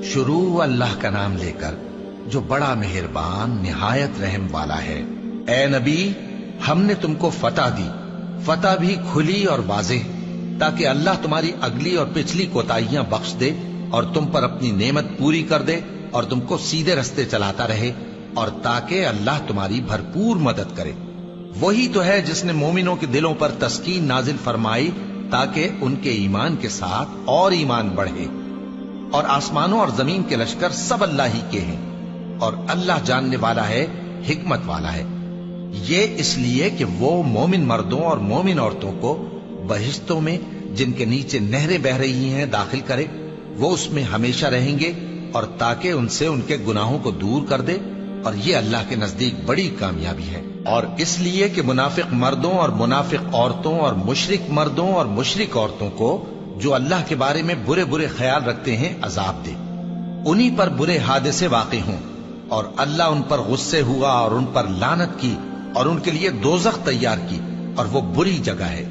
شروع اللہ کا نام لے کر جو بڑا مہربان نہایت رحم والا ہے۔ اے نبی، ہم نے تم کو فتح دی، فتح بھی کھلی اور واضح، تاکہ اللہ تمہاری اگلی اور پچھلی کوتاہیاں بخش دے اور تم پر اپنی نعمت پوری کر دے اور تم کو سیدھے رستے چلاتا رہے، اور تاکہ اللہ تمہاری بھرپور مدد کرے۔ وہی تو ہے جس نے مومنوں کے دلوں پر تسکین نازل فرمائی تاکہ ان کے ایمان کے ساتھ اور ایمان بڑھے۔ اور آسمانوں اور زمین کے لشکر سب اللہ ہی کے ہیں، اور اللہ جاننے والا ہے، حکمت والا ہے۔ یہ اس لیے کہ وہ مومن مردوں اور مومن عورتوں کو بہشتوں میں جن کے نیچے نہریں بہ رہی ہیں داخل کرے، وہ اس میں ہمیشہ رہیں گے، اور تاکہ ان سے ان کے گناہوں کو دور کر دے، اور یہ اللہ کے نزدیک بڑی کامیابی ہے۔ اور اس لیے کہ منافق مردوں اور منافق عورتوں اور مشرک مردوں اور مشرک عورتوں کو جو اللہ کے بارے میں برے برے خیال رکھتے ہیں عذاب دے، انہی پر برے حادثے واقع ہوں، اور اللہ ان پر غصے ہوا اور ان پر لعنت کی اور ان کے لیے دوزخ تیار کی، اور وہ بری جگہ ہے۔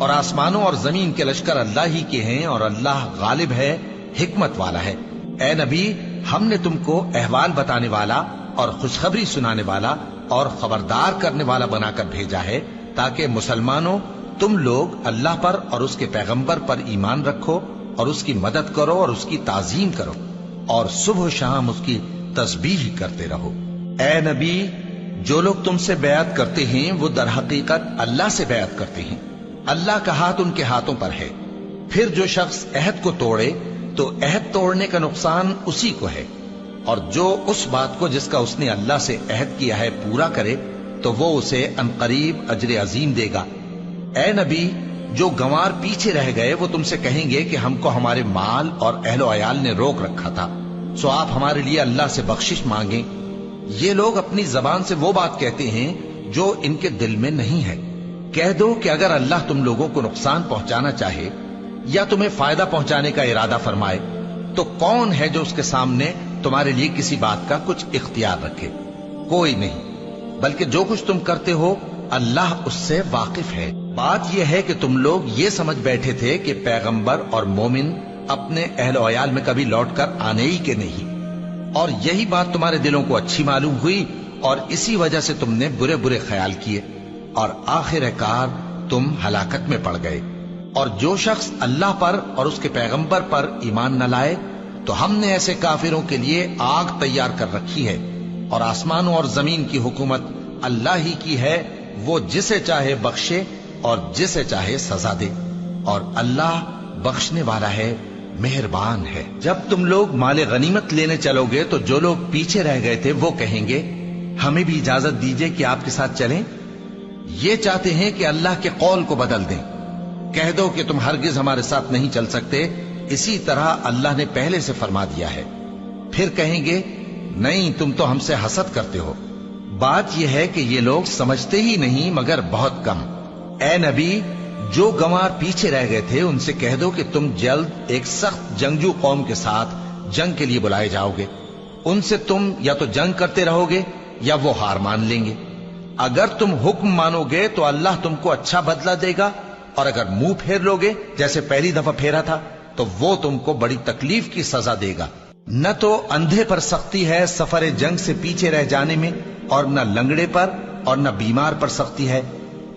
اور آسمانوں اور زمین کے لشکر اللہ ہی کے ہیں، اور اللہ غالب ہے، حکمت والا ہے۔ اے نبی، ہم نے تم کو احوال بتانے والا اور خوشخبری سنانے والا اور خبردار کرنے والا بنا کر بھیجا ہے، تاکہ مسلمانوں تم لوگ اللہ پر اور اس کے پیغمبر پر ایمان رکھو اور اس کی مدد کرو اور اس کی تعظیم کرو، اور صبح و شام اس کی تسبیح کرتے رہو۔ اے نبی، جو لوگ تم سے بیعت کرتے ہیں وہ در حقیقت اللہ سے بیعت کرتے ہیں، اللہ کا ہاتھ ان کے ہاتھوں پر ہے۔ پھر جو شخص عہد کو توڑے تو عہد توڑنے کا نقصان اسی کو ہے، اور جو اس بات کو جس کا اس نے اللہ سے عہد کیا ہے پورا کرے تو وہ اسے عنقریب اجر عظیم دے گا۔ اے نبی، جو گنوار پیچھے رہ گئے وہ تم سے کہیں گے کہ ہم کو ہمارے مال اور اہل و عیال نے روک رکھا تھا، سو آپ ہمارے لیے اللہ سے بخشش مانگیں۔ یہ لوگ اپنی زبان سے وہ بات کہتے ہیں جو ان کے دل میں نہیں ہے۔ کہہ دو کہ اگر اللہ تم لوگوں کو نقصان پہنچانا چاہے یا تمہیں فائدہ پہنچانے کا ارادہ فرمائے تو کون ہے جو اس کے سامنے تمہارے لیے کسی بات کا کچھ اختیار رکھے؟ کوئی نہیں، بلکہ جو کچھ تم کرتے ہو اللہ اس سے واقف ہے۔ بات یہ ہے کہ تم لوگ یہ سمجھ بیٹھے تھے کہ پیغمبر اور مومن اپنے اہل و عیال میں کبھی لوٹ کر آنے ہی کے نہیں، اور یہی بات تمہارے دلوں کو اچھی معلوم ہوئی اور اسی وجہ سے تم نے برے برے خیال کیے، اور آخر کار تم ہلاکت میں پڑ گئے۔ اور جو شخص اللہ پر اور اس کے پیغمبر پر ایمان نہ لائے تو ہم نے ایسے کافروں کے لیے آگ تیار کر رکھی ہے، اور آسمانوں اور زمین کی حکومت اللہ ہی کی ہے، وہ جسے چاہے بخشے اور جسے چاہے سزا دے، اور اللہ بخشنے والا ہے، مہربان ہے۔ جب تم لوگ مال غنیمت لینے چلو گے تو جو لوگ پیچھے رہ گئے تھے وہ کہیں گے ہمیں بھی اجازت دیجئے کہ آپ کے ساتھ چلیں۔ یہ چاہتے ہیں کہ اللہ کے قول کو بدل دیں۔ کہہ دو کہ تم ہرگز ہمارے ساتھ نہیں چل سکتے، اسی طرح اللہ نے پہلے سے فرما دیا ہے۔ پھر کہیں گے نہیں، تم تو ہم سے حسد کرتے ہو۔ بات یہ ہے کہ یہ لوگ سمجھتے ہی نہیں مگر بہت کم۔ اے نبی، جو گنوار پیچھے رہ گئے تھے ان سے کہہ دو کہ تم جلد ایک سخت جنگجو قوم کے ساتھ جنگ کے لیے بلائے جاؤ گے، ان سے تم یا تو جنگ کرتے رہو گے یا وہ ہار مان لیں گے۔ اگر تم حکم مانو گے تو اللہ تم کو اچھا بدلہ دے گا، اور اگر منہ پھیر لو گے جیسے پہلی دفعہ پھیرا تھا تو وہ تم کو بڑی تکلیف کی سزا دے گا۔ نہ تو اندھے پر سختی ہے سفر جنگ سے پیچھے رہ جانے میں، اور نہ لنگڑے پر اور نہ بیمار پر سختی ہے۔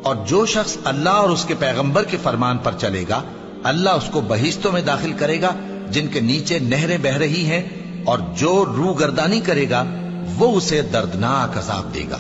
اور جو شخص اللہ اور اس کے پیغمبر کے فرمان پر چلے گا اللہ اس کو بہشتوں میں داخل کرے گا جن کے نیچے نہریں بہ رہی ہیں، اور جو روگردانی کرے گا وہ اسے دردناک عذاب دے گا۔